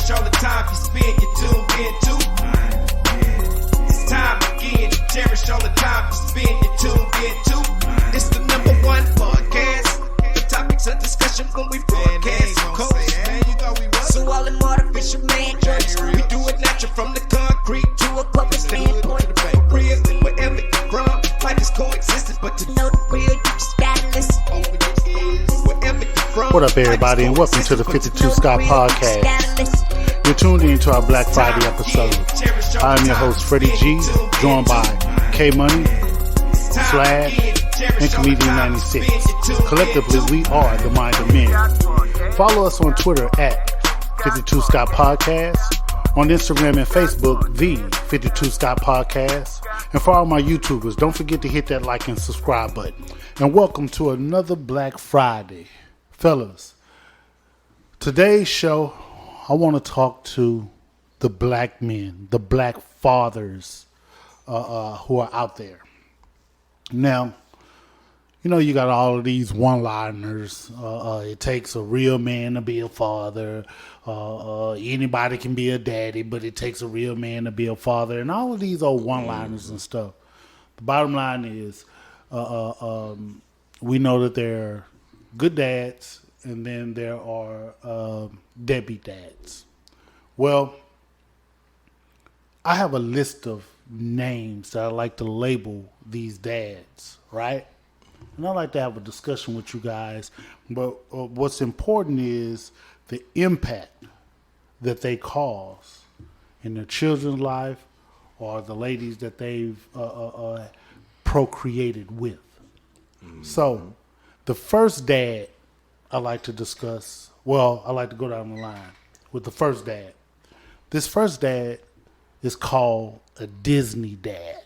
cherish all the time you spend, you tuned in too. It's time again, you cherish all the time you spend, you tuned in too. It's the #1 podcast. The topics of discussion when we broadcast. So all them artificial man jokes, we do it natural from the concrete to a public standpoint. Real, wherever you're from, life is coexistence, but to know the real, you just gotta listen. Wherever you're from. What up, everybody, and welcome to the 52 Scott Podcast. You're tuned in to our Black Friday episode. I'm your host, Freddie G, joined by K Money, Slag, and Comedian 96. Collectively, we are the Mind of Men. Follow us on Twitter at 52 Scott Podcast, on Instagram and Facebook, the 52 Scott Podcast. And for all my YouTubers, don't forget to hit that like and subscribe button. And welcome to another Black Friday. Fellas, today's show, I want to talk to the black men, the black fathers who are out there. Now, you know, you got all of these one-liners. It takes a real man to be a father. Anybody can be a daddy, but it takes a real man to be a father. And all of these old one-liners and stuff. The bottom line is, we know that there are good dads, and then there are deadbeat dads. Well, I have a list of names that I like to label these dads, right? And I like to have a discussion with you guys. But what's important is the impact that they cause in their children's life or the ladies that they've procreated with. Mm-hmm. So the first dad I like to discuss, well, I like to go down the line with the first dad. This first dad is called a Disney dad.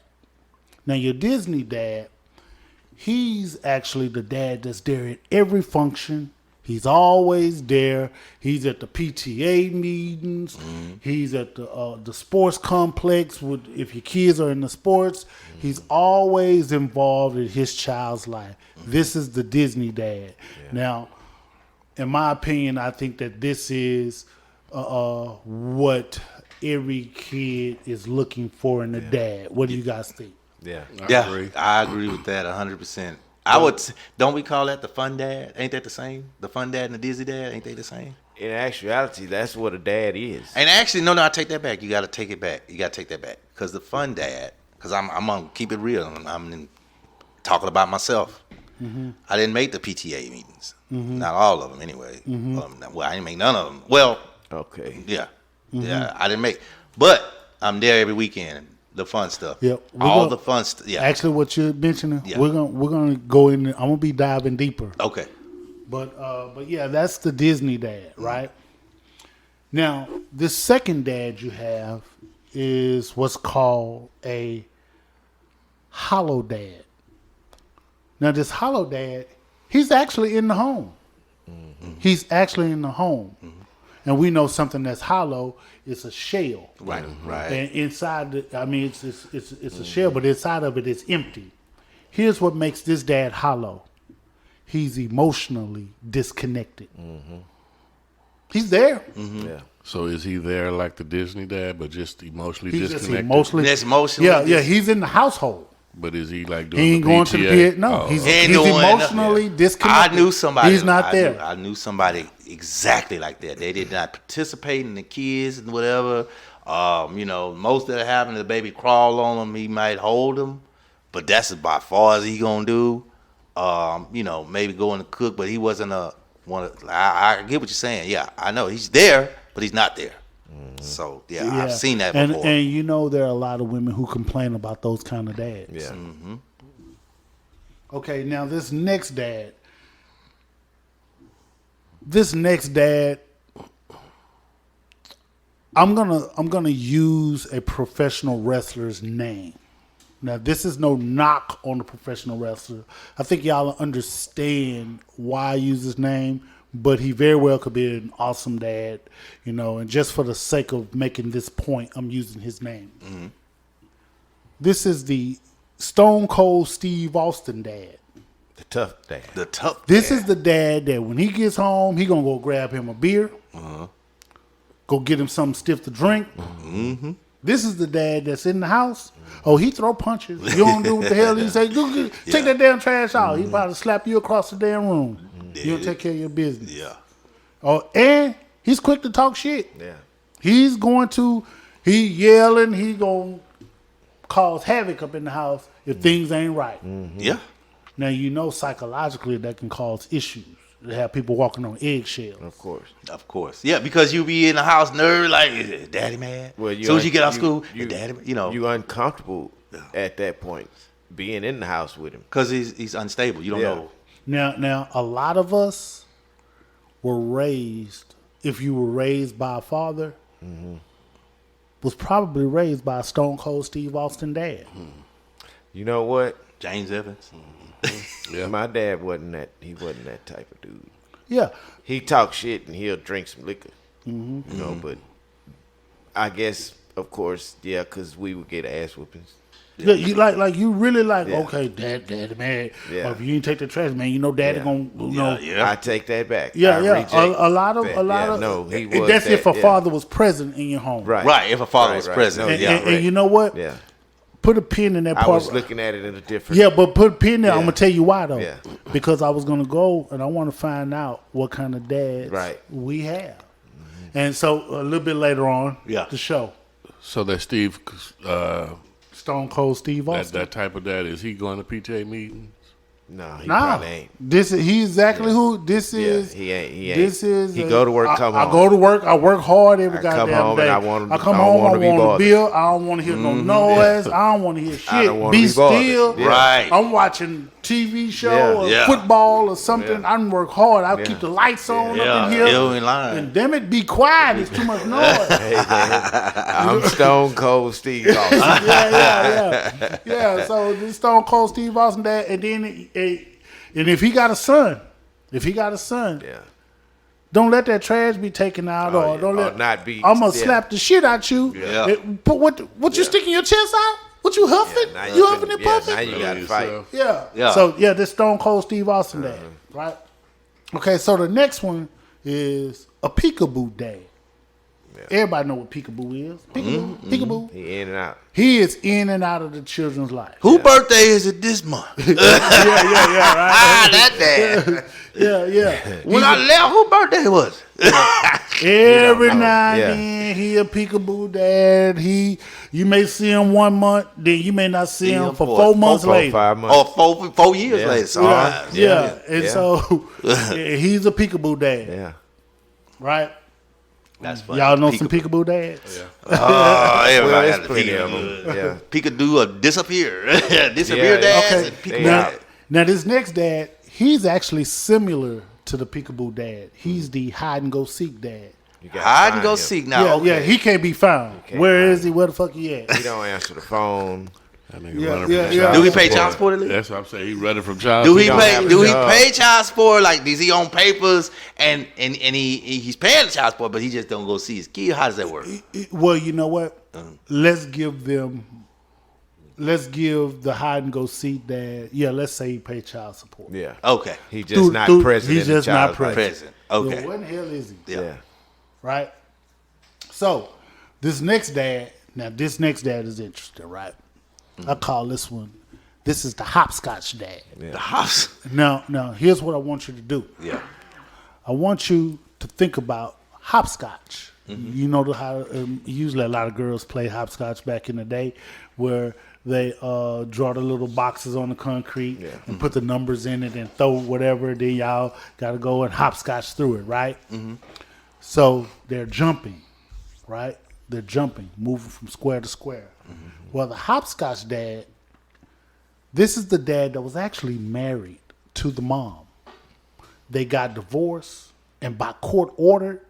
Now, your Disney dad, he's actually the dad that's there at every function. He's always there. He's at the PTA meetings. Mm-hmm. He's at the sports complex. If your kids are in the sports, mm-hmm. He's always involved in his child's life. Mm-hmm. This is the Disney dad. Yeah. Now, in my opinion, I think that this is what every kid is looking for in a dad. What do you guys think? Yeah, I agree with that 100%. I would. Don't we call that the fun dad? Ain't that the same? The fun dad and the Disney dad, ain't they the same? In actuality, that's what a dad is. And actually, no, I take that back. You got to take it back. You got to take that back because the fun dad. Because I'm gonna keep it real. I'm talking about myself. Mm-hmm. I didn't make the PTA meetings. Mm-hmm. Not all of them, anyway. Mm-hmm. Well, I didn't make none of them. Well, okay. Yeah, yeah, I didn't make. But I'm there every weekend. The fun stuff. Yeah, the fun stuff. Yeah. Actually, what you're mentioning, we're gonna go in. I'm gonna be diving deeper. Okay. But yeah, that's the Disney dad, right? Now, this second dad you have is what's called a hollow dad. Now, this hollow dad, he's actually in the home. Mm-hmm. He's actually in the home. Mm-hmm. And we know something that's hollow is a shell. Right, right. And inside, it's a shell, but inside of it is empty. Here's what makes this dad hollow. He's emotionally disconnected. Mm-hmm. He's there. Mm-hmm. Yeah. So is he there like the Disney dad, but just emotionally disconnected? That's emotionally. Yeah. He's in the household. But is he like doing? He ain't the going PTA? to the PTA. No, he's emotionally disconnected. I knew somebody. He's not there. I knew somebody exactly like that. They did not participate in the kids and whatever. Most that happened, the baby crawl on him. He might hold him, but that's about far as he gonna do. Maybe going to cook, but he wasn't one. I get what you're saying. Yeah, I know he's there, but he's not there. Mm-hmm. So yeah, I've seen that before. And there are a lot of women who complain about those kind of dads. Yeah. Mm-hmm. Okay, now this next dad. I'm gonna use a professional wrestler's name. Now, this is no knock on the professional wrestler. I think y'all understand why I use his name, but he very well could be an awesome dad, and just for the sake of making this point, I'm using his name. Mm-hmm. This is the Stone Cold Steve Austin dad. The tough dad. This is the dad that when he gets home, he going to go grab him a beer. Uh-huh. go get him something stiff to drink. Mm-hmm. This is the dad that's in the house. Oh, he throw punches. You don't do what the hell he say. Take that damn trash out. He about to slap you across the damn room. You don't take care of your business. Yeah. Oh, and he's quick to talk shit. Yeah. He yelling. He gonna cause havoc up in the house if things ain't right. Yeah. Now you know psychologically that can cause issues. To have people walking on eggshells. Of course. Yeah, because you be in the house nervous like, is daddy mad? Well, as soon as you get out of school, daddy, you uncomfortable at that point being in the house with him because he's unstable. You don't know. Now, a lot of us were raised. If you were raised by a father, was probably raised by a Stone Cold Steve Austin dad. You know what? James Evans. Yeah. My dad wasn't that. He wasn't that type of dude. Yeah, He talk shit and he'll drink some liquor. You know, but I guess, of course, yeah, because we would get ass whoopings. yeah. You you really Yeah. okay, daddy man. Yeah. Or if you ain't take the trash, man, you know daddy Yeah. gonna know. Yeah. I take that back. Yeah, I yeah. reject A lot of that. No, he was. that's that, if a yeah. father was present in your home. Right. If a father was present. No, And, yeah. and you know what? Yeah. Put a pin in that I part. was looking at it in a different. Yeah, but put a pin there. I'm Yeah. gonna tell you why though. Yeah. Because I was gonna go and I want to find out what kind of dads we have. And so a little bit later on, the show. So that Steve, Stone Cold Steve Austin. that type of dad, is he going to PTA meetings? No, he Nah, probably ain't. he's exactly who this is. He ain't. He ain't. This is. He go to work, come home. I go to work. I work hard every goddamn come home day. and I want him to- I come I don't home. wanna I be want a bothered. bill. I don't want to hear no noise. I don't want to hear shit. I don't wanna be be bothered. still. Yeah. Right. I'm watching TV show Yeah. or Yeah. football or something. Yeah. I work hard. I Yeah. keep the lights on Yeah. up in here. Ill in line. And damn it, be quiet. It's too much noise. Hey, man, I'm Stone Cold Steve Austin. Yeah. So this Stone Cold Steve Austin dad, and then and if he got a son, Yeah. don't let that trash be taken out, Oh, or yeah. don't Or let. not be- I'm gonna yeah. slap the shit out you. Yeah. Put what you sticking your chest out? What you huffing? Now you huffing and yeah, puffing? now you got to fight. Yeah. Yeah. So this Stone Cold Steve Austin dad, right? Okay, so the next one is a peekaboo dad. Everybody know what peekaboo is. Peekaboo. He in and out. He is in and out of the children's life. Who birthday is it this month? Yeah, right. That dad. Yeah. When I left, who birthday was? Every know. now and Yeah. then he a peekaboo dad. You may see him 1 month, then you may not see him for 4 months later. 5 months. Or 4 years later. Sometimes. Yeah. And Yeah. so he's a peekaboo dad, Yeah. right? That's funny. Y'all know some peekaboo dads? Oh, everybody Well, has there's a plenty of peekaboo. them. Yeah. Peekaboo or disappear. Disappear Yeah, dads Okay. and peekaboo Now, dads. now this next dad, he's actually similar to the peekaboo dad. He's the hide and go seek dad. You gotta Hide and find go him. seek now. Yeah, okay. yeah, he can't be found. can't Where find is he? Where the fuck he at? He don't answer the phone. That nigga Yeah, running from yeah, child yeah. Do he pay support. child support at least? That's what I'm saying. He running from child Do he support. don't pay? have a Do he job. pay child support? Like, is he on papers and he's paying the child support, but he just don't go see his kid? How does that work? Well, you know what? Let's give the hide and go seek dad. Yeah, let's say he pay child support. Yeah. Okay, He just not present. he's in the just not child's life. present. Yo, Okay, what in the hell is he? yeah. Yeah. Right? So, this next dad is interesting, right? I call this one, this is the hopscotch dad. The house. Now, here's what I want you to do. Yeah. I want you to think about hopscotch. You know how usually a lot of girls play hopscotch back in the day, where they draw the little boxes on the concrete and put the numbers in it and throw whatever. Then y'all got to go and hopscotch through it, right? So they're jumping, right? They're jumping, moving from square to square. Well, the hopscotch dad, this is the dad that was actually married to the mom. They got divorced, and by court order,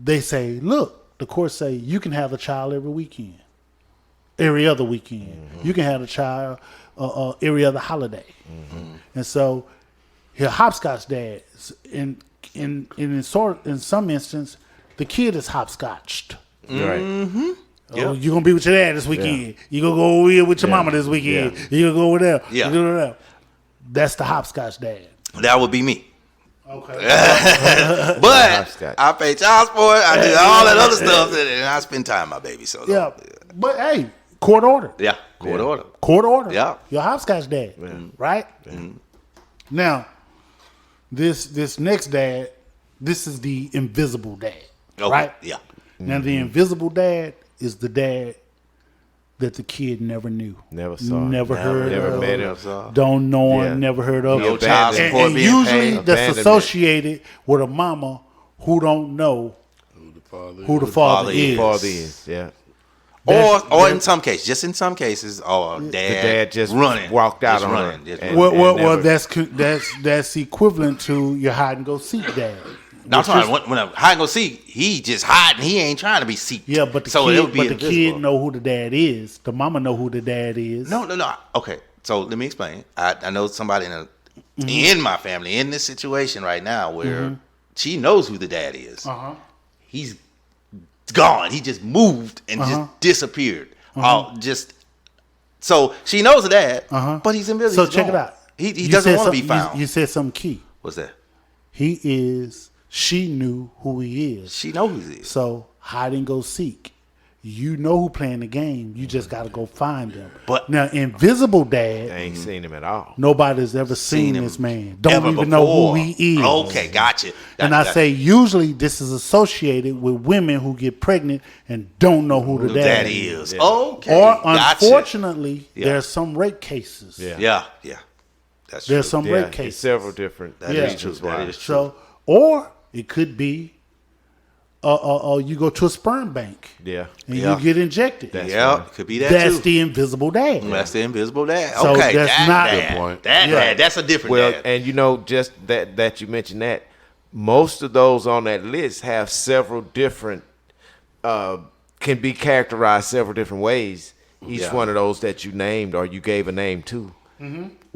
they say, look, the court say you can have a child every weekend, every other weekend. You can have a child every other holiday. And so here, hopscotch dad, in some instance, the kid is hopscotched. Right. Oh, you gonna be with your dad this weekend. You gonna go over here with your mama this weekend. You gonna go over there. Yeah. You gonna go there. That's the hopscotch dad. That would be me. Okay. But I pay child support. I do all that other stuff, and I spend time with my baby. So Yeah. But hey, court order. yeah, court order. Court order. Yeah. Your hopscotch dad. Right? Now, this next dad, this is the invisible dad. Okay. Right? Yeah. Now, the invisible dad is the dad that the kid never knew. Never saw. Never heard Never of. met him. Never saw. Don't know him, Yeah. never heard of No him. child Abandoned. support And being usually paid. that's Abandonment. associated with a mama who don't know who the father is. Father is. Yeah. Or in some cases, just in some cases, dad just running, walked out just on running. her. Just And- running. Well, never- that's equivalent to your hide and go seek dad. No, I'm Which talking is- when I hide and go seek, he just hiding. He ain't trying to be seeked. Yeah, but the so it would be kid invisible. know who the dad is. The mama know who the dad is. No. Okay, so let me explain. I know somebody Mm-hmm. in my family in this situation right now where she knows who the dad is. He's gone. He just moved and just disappeared. So she knows the dad, but he's invisible. So check it out. He You doesn't said want to be something- found. You said something key. What's that? She knew who he is. She knows who he is. So hide and go seek. You know who playing the game. You just got to go find them. But- now, invisible dad, I ain't seen him at all. nobody's ever seen him this man. Don't ever even know who before. he is. Okay, gotcha. And I say usually this is associated with women who get pregnant and don't know who the dad is. is. Okay. Or gotcha. unfortunately, Yeah. there's some rape cases. Yeah. Yeah. That's There's true. some Yeah, rape it's cases. several different That Yeah. is true. That is true. So, or it could be, you go to a sperm bank Yeah. and Yeah. you get injected. Yeah, could be that That's too. the invisible dad. That's the invisible dad. So Okay, that's that not- dad. Good point. That Yeah. dad. That's a different Well, dad. and you know, just that you mentioned that, most of those on that list have several different, can be characterized several different ways. Each Yeah. one of those that you named or you gave a name to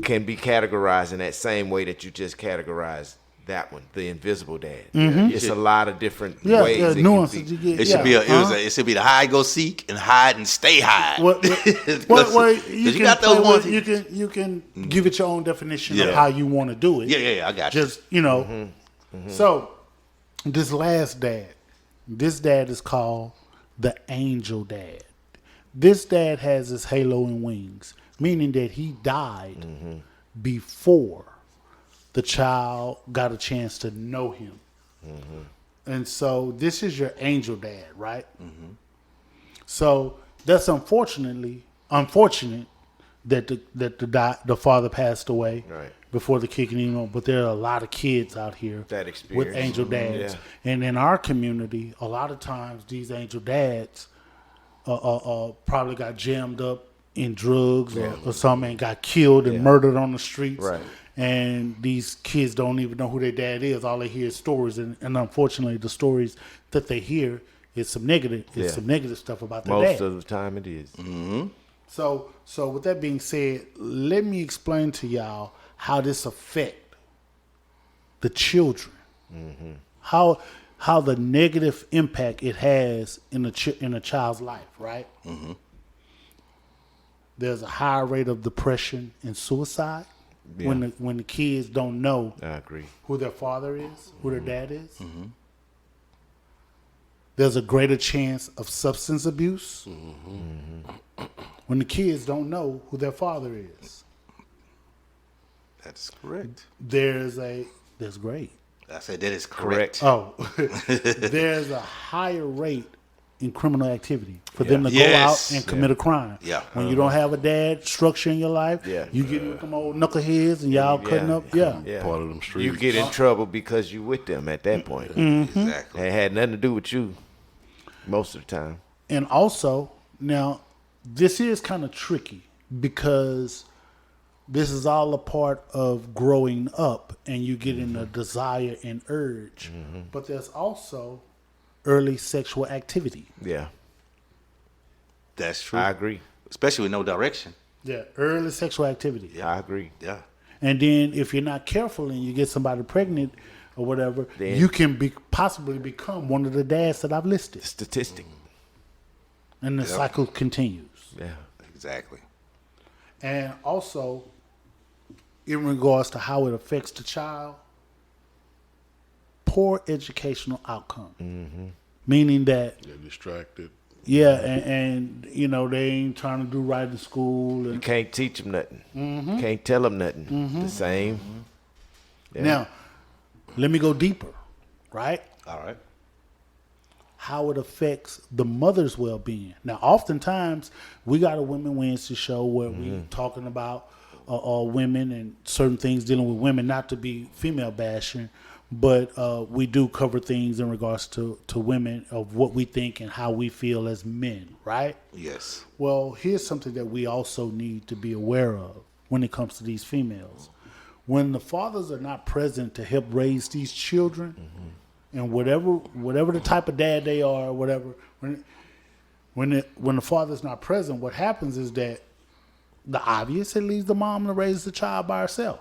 can be categorized in that same way that you just categorized that one, the invisible dad. It's a lot of different Yeah, ways. it can nuances be. you get. It should be yeah. it should be the hide go seek and hide and stay hide. Well, you you got those can ones. you can give it your own definition Yeah. of how you want to do it. Yeah, I got you. Just So this last dad, this dad is called the angel dad. This dad has his halo and wings, meaning that he died before the child got a chance to know him. And so this is your angel dad, right? So that's unfortunate that the father passed away Right. before the kid can even know. But there are a lot of kids out here That with experience. angel dads, Yeah. and in our community, a lot of times these angel dads probably got jammed up in drugs or something and got killed and murdered on the streets. Right. And these kids don't even know who their dad is. All they hear is stories, and unfortunately, the stories that they hear is some negative stuff about their Most dad. of the time it is. So with that being said, let me explain to y'all how this affect the children. How the negative impact it has in a child's life, right? There's a high rate of depression and suicide when the kids don't know I agree. who their father is, who their dad is. There's a greater chance of substance abuse when the kids don't know who their father is. That's correct. There's great. I said that is correct. Oh, there's a higher rate in criminal activity for them to Yes. go out and commit a crime. Yeah. When you don't have a dad structure in your life, you get with them old knuckleheads and y'all cutting up. Yeah. Part of them streets. You get in trouble because you with them at that point. Exactly. It had nothing to do with you most of the time. And also, now, this is kind of tricky because this is all a part of growing up and you getting a desire and urge. But there's also early sexual activity. Yeah, That's true. I agree. Especially with no direction. Yeah, early sexual activity. I agree. Yeah. And then if you're not careful and you get somebody pregnant or whatever, Then- you can possibly become one of the dads that I've listed. Statistic. And the cycle continues. Yeah. Exactly. And also, in regards to how it affects the child, poor educational outcome, meaning that They're distracted. and they ain't trying to do right in school. You And can't teach them nothing. Can't tell them nothing. The same. Yeah. now, let me go deeper, right? All right. How it affects the mother's well-being. Now, oftentimes, we got a Women Wednesday show where we talking about women and certain things dealing with women, not to be female bashing, but we do cover things in regards to women of what we think and how we feel as men, right? Yes. Well, here's something that we also need to be aware of when it comes to these females. When the fathers are not present to help raise these children, and whatever the type of dad they are, whatever, when the father's not present, what happens is that the obvious, it leaves the mom to raise the child by herself.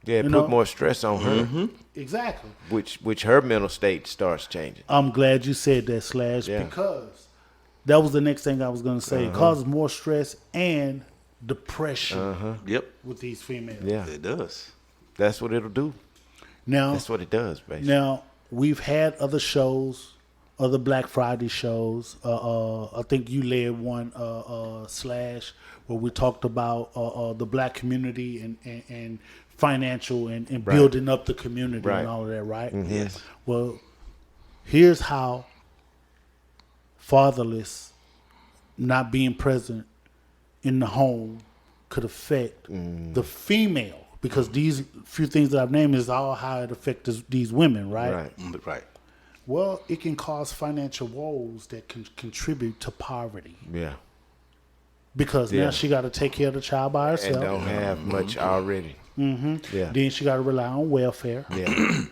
Yeah, put more stress on her, Exactly. which her mental state starts changing. I'm glad you said that, Slash, Yeah. because that was the next thing I was going to say. It causes more stress and depression Yep. with these females. Yeah, It does. that's what it'll do. Now, That's what it does, basically. Now, we've had other shows, other Black Friday shows. I think you led one, Slash, where we talked about the black community and financial and building up the community Right. and all of that, right? Yes. Well, here's how fatherless not being present in the home could affect the female, because these few things that I've named is all how it affects these women, right? Right. Right. Well, it can cause financial woes that can contribute to poverty, Yeah. because Yeah. now she got to take care of the child by And herself. don't have much already. Yeah. Then she got to rely on welfare, Yeah.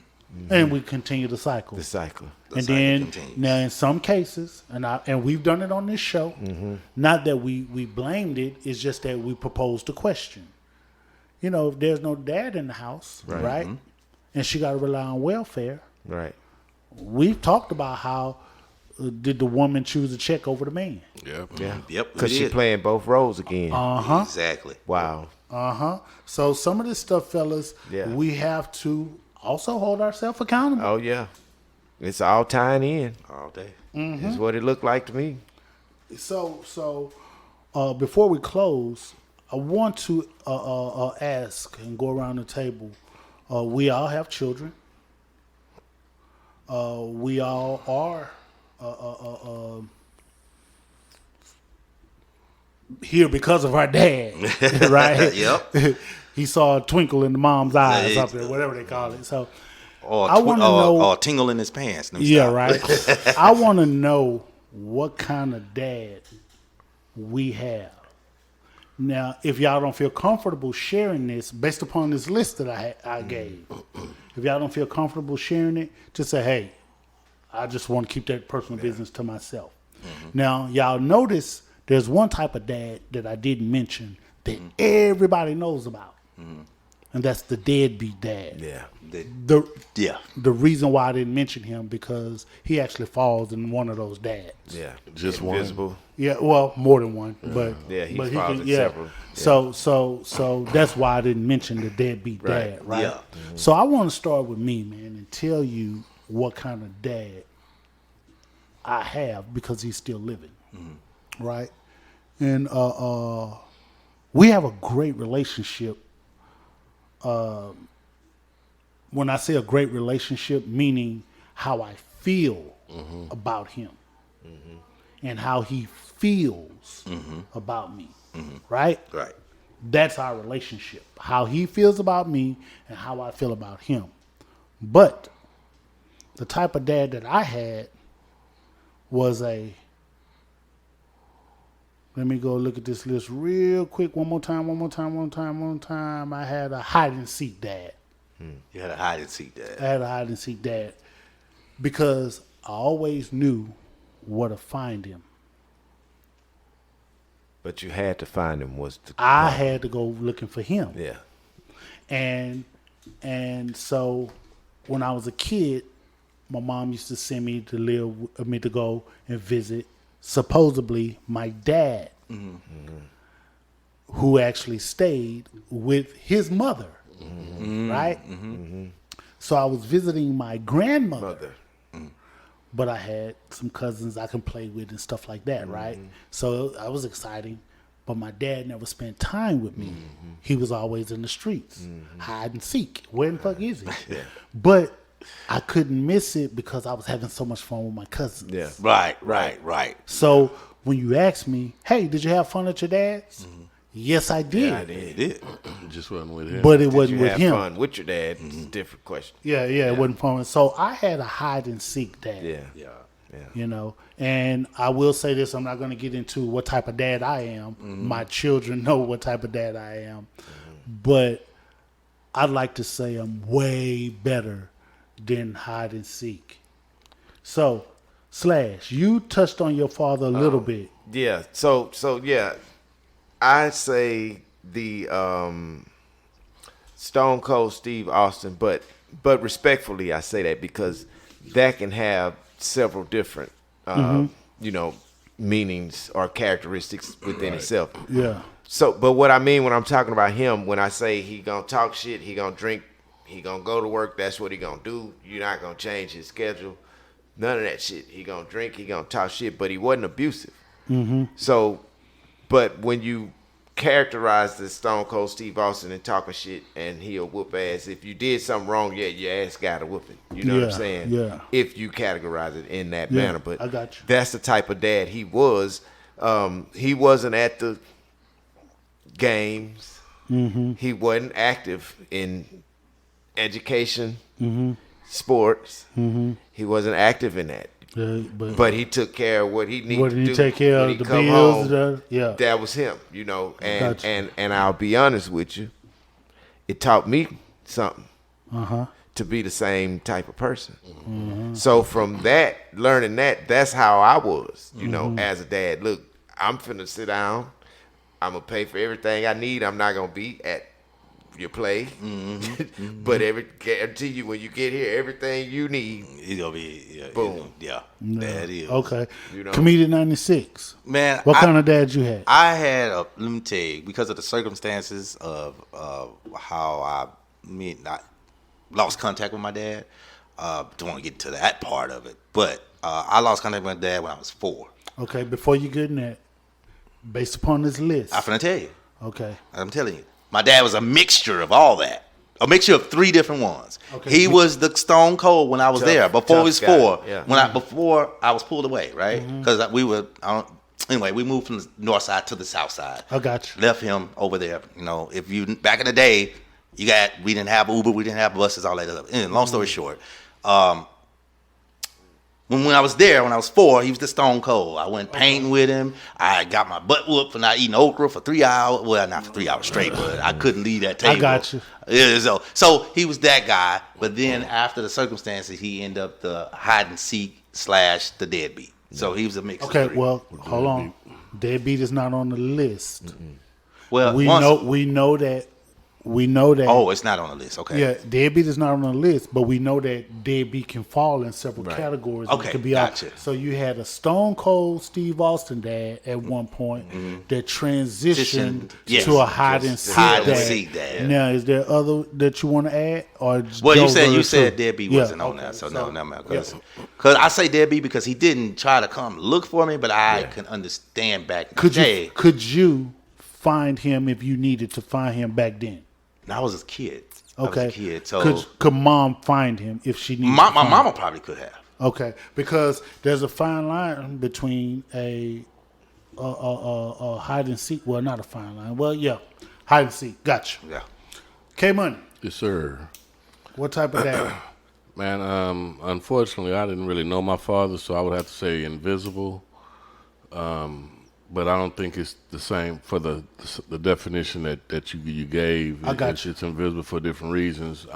and we continue the cycle. The cycle. And cycle then continues. now in some cases, and we've done it on this show, not that we blamed it, it's just that we proposed a question. If there's no dad in the house, right? And she got to rely on welfare, Right. we've talked about how did the woman choose a check over the man? Yep. Yeah. Yep. Because we she did. playing both roles again. Exactly. Wow. So some of this stuff, fellas, Yeah. we have to also hold ourselves accountable. Oh, yeah. It's all tying in. All day. It's what it looked like to me. So before we close, I want to ask and go around the table. We all have children. We all are here because of our dad, right? Yep. He saw a twinkle in the mom's eyes Yeah, up there, whatever they call it. So Or, I wanna know- or tingle in his pants. Let me yeah, stop. right. I want to know what kind of dad we have. Now, if y'all don't feel comfortable sharing this based upon this list that I gave, if y'all don't feel comfortable sharing it, just say, hey, I just want to keep that personal business to myself. Now, y'all notice there's one type of dad that I didn't mention that everybody knows about, and that's the deadbeat dad. Yeah. Yeah. The reason why I didn't mention him, because he actually falls in one of those dads. Yeah. Just one. Invisible. Yeah, well, more than one, but Yeah, he but falls in several. Yeah. So that's why I didn't mention the deadbeat Right. dad, right? Yeah. So I want to start with me, man, and tell you what kind of dad I have, because he's still living, right? And we have a great relationship. When I say a great relationship, meaning how I feel about him and how he feels about me, right? Right. That's our relationship. How he feels about me and how I feel about him. But the type of dad that I had was let me go look at this list real quick. One more time. I had a hide and seek dad. You had a hide and seek dad. I had a hide and seek dad because I always knew where to find him. But you had to find him I had to go looking for him. Yeah. And so when I was a kid, my mom used to send me to go and visit supposedly my dad, who actually stayed with his mother, right? So I was visiting my grandmother. Mother. But I had some cousins I can play with and stuff like that, right? So that was exciting. But my dad never spent time with me. He was always in the streets, hide and seek. Where the fuck is he? But I couldn't miss it because I was having so much fun with my cousins. Yeah. Right. So when you ask me, hey, did you have fun at your dad's? Yes, I did. Yeah, I did. It did. Just wasn't with him. But it Did wasn't you with have him. fun with your dad? It's a different question. Yeah, it wasn't fun. So I had a hide and seek dad. Yeah. You know, and I will say this, I'm not going to get into what type of dad I am. My children know what type of dad I am. But I'd like to say I'm way better than hide and seek. So, Slash, you touched on your father a little bit. Yeah. So yeah, I'd say the Stone Cold Steve Austin, but respectfully, I say that because that can have several different, meanings or characteristics within itself. Yeah. So, but what I mean when I'm talking about him, when I say he gonna talk shit, he gonna drink, he gonna go to work, that's what he gonna do. You're not gonna change his schedule. None of that shit. He gonna drink, he gonna talk shit, but he wasn't abusive. So, but when you characterize the Stone Cold Steve Austin and talking shit, and he'll whoop ass. If you did something wrong, your ass got to whoop it. You know what I'm saying? Yeah. If you categorize it in that manner. But I got you. that's the type of dad he was. He wasn't at the games. He wasn't active in education, sports. He wasn't active in that. But he took care of what he needed What to did do. he take care when of? he The come bills? home. Yeah. That was him, you know. And Gotcha. and I'll be honest with you, it taught me something to be the same type of person. So from that, learning that's how I was, you know, as a dad. Look, I'm finna sit down. I'm gonna pay for everything I need. I'm not gonna be at your play, but guarantee you when you get here, everything you need. He's gonna be Boom. That is Okay. You know? Comedian 96. Man, What kind of dad you had? I had let me tell you, because of the circumstances of how I lost contact with my dad. Don't want to get to that part of it, but I lost contact with my dad when I was 4. Okay, before you get in that, based upon this list. I'm finna tell you. Okay. I'm telling you. My dad was a mixture of all that. A mixture of 3 different ones. Okay. He was the Stone Cold when I was there. Before he was tough guy, 4. yeah. Before I was pulled away, right? Because we moved from the north side to the south side. I got you. Left him over there. You know, if you back in the day, we didn't have Uber, we didn't have buses, all that stuff. And long story short, when I was there, when I was 4, he was the Stone Cold. I went painting with him. I got my butt whooped for not eating okra for 3 hours. Well, not for 3 hours straight, but I couldn't leave that table. I got you. Yeah, so he was that guy. But then after the circumstances, he ended up the hide and seek / the deadbeat. So he was a mix. Okay, of 3. well, hold on. Deadbeat is not on the list. Well, We know that. Oh, it's not on the list. Okay. Yeah, deadbeat is not on the list, but we know that deadbeat can fall in several categories. Okay, It could be gotcha. So you had a Stone Cold Steve Austin dad at one point that transitioned Yes. to a hide and seek Hide and dad. seek dad. Now, is there other that you want to add, or just Well, those are you the said two? deadbeat Yeah, wasn't on okay, there, so so- no, because I say deadbeat because he didn't try to come look for me, but I can understand back in the day. Could you find him if you needed to find him back then? I was a kid. Okay. I was a kid, so Could mom find him if she needed? my to find mama probably could have. Okay, because there's a fine line between a hide and seek. Well, not a fine line. Well, yeah, hide and seek. Gotcha. Yeah. K Money, Yes, sir. what type of dad? Man, unfortunately, I didn't really know my father, so I would have to say invisible. But I don't think it's the same for the definition that you gave. I got you. It's invisible for different reasons.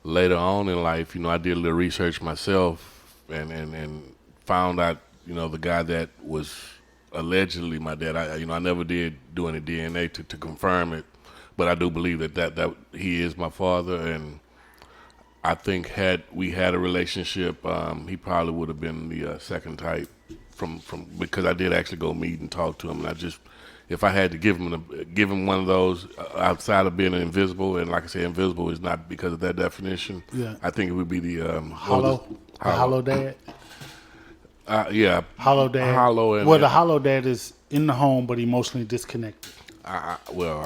Later on in life, I did a little research myself and found out, the guy that was allegedly my dad. I never did do any DNA to confirm it, but I do believe that he is my father. And I think had we had a relationship, he probably would have been the second type. From because I did actually go meet and talk to him, and if I had to give him one of those outside of being invisible, and like I say, invisible is not because of that definition. Yeah. I think it would be the hollow dad. Yeah, Hollow dad. Hollow and the hollow dad is in the home but emotionally disconnected. I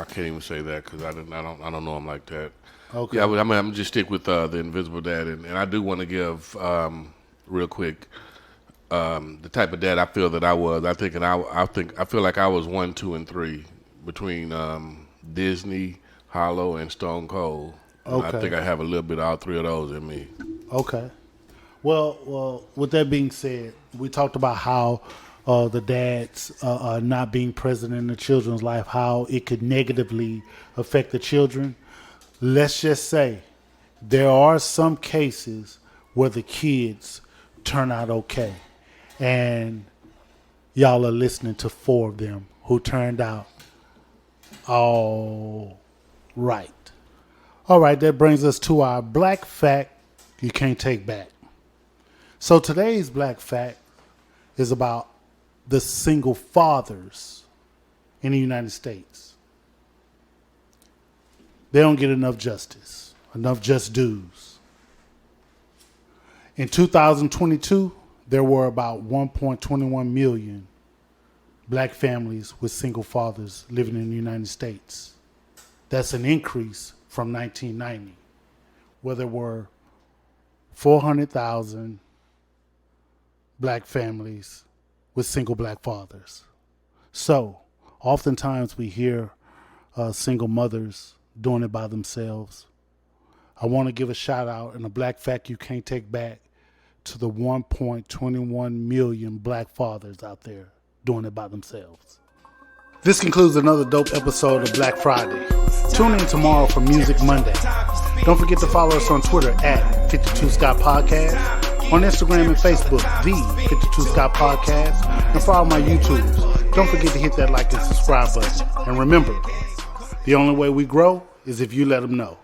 can't even say that because I don't know him like that. Okay. Yeah, I'm gonna just stick with the invisible dad, and I do want to give real quick the type of dad I feel that I was. I feel like I was 1, 2, and 3 between Disney, Hollow, and Stone Cold. Okay. I think I have a little bit of all 3 of those in me. Okay. Well, with that being said, we talked about how the dads not being present in the children's life, how it could negatively affect the children. Let's just say there are some cases where the kids turn out okay. And y'all are listening to 4 of them who turned out all right. All right, that brings us to our black fact you can't take back. So today's black fact is about the single fathers in the United States. They don't get enough justice, enough just dues. In 2022, there were about 1.21 million black families with single fathers living in the United States. That's an increase from 1990, where there were 400,000 black families with single black fathers. So, oftentimes we hear single mothers doing it by themselves. I want to give a shout out and a black fact you can't take back to the 1.21 million black fathers out there doing it by themselves. This concludes another dope episode of Black Friday. Tune in tomorrow for Music Monday. Don't forget to follow us on Twitter at 52 Scott Podcast, on Instagram and Facebook, the 52 Scott Podcast, and follow my YouTubes. Don't forget to hit that like and subscribe button. And remember, the only way we grow is if you let them know.